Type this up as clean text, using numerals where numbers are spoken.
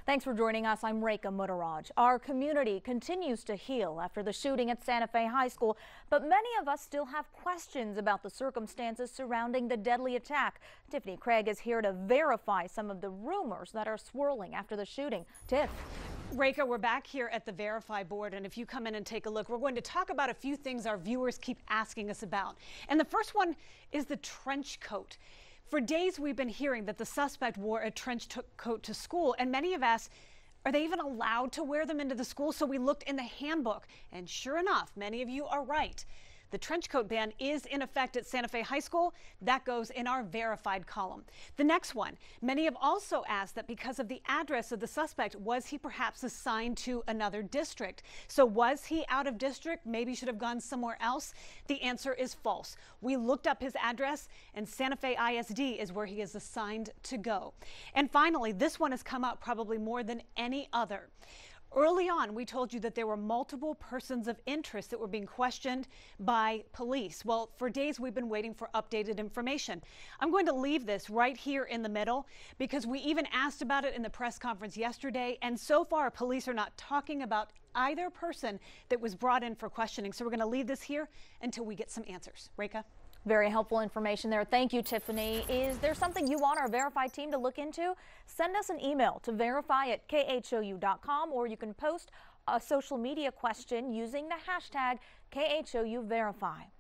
Thanks for joining us. I'm Rekha Muttaraj. Our community continues to heal after the shooting at Santa Fe High School, but many of us still have questions about the circumstances surrounding the deadly attack. Tiffany Craig is here to verify some of the rumors that are swirling after the shooting. Tiff. Rekha, we're back here at the Verify board, and if you come in and take a look, we're going to talk about a few things our viewers keep asking us about. And the first one is the trench coat. For days, we've been hearing that the suspect wore a trench coat to school, and many have asked, are they even allowed to wear them into the school? So we looked in the handbook, and sure enough, many of you are right. The trench coat ban is in effect at Santa Fe High School. That goes in our verified column. The next one, many have also asked that because of the address of the suspect, was he perhaps assigned to another district? So was he out of district? Maybe should have gone somewhere else? The answer is false. We looked up his address, and Santa Fe ISD is where he is assigned to go. And finally, this one has come up probably more than any other. Early on, we told you that there were multiple persons of interest that were being questioned by police. Well, for days, we've been waiting for updated information. I'm going to leave this right here in the middle because we even asked about it in the press conference yesterday, and so far, police are not talking about either person that was brought in for questioning. So we're going to leave this here until we get some answers. Rekha? Very helpful information there. Thank you, Tiffany. Is there something you want our Verify team to look into? Send us an email to verify@khou.com, or you can post a social media question using the hashtag KHOUVerify.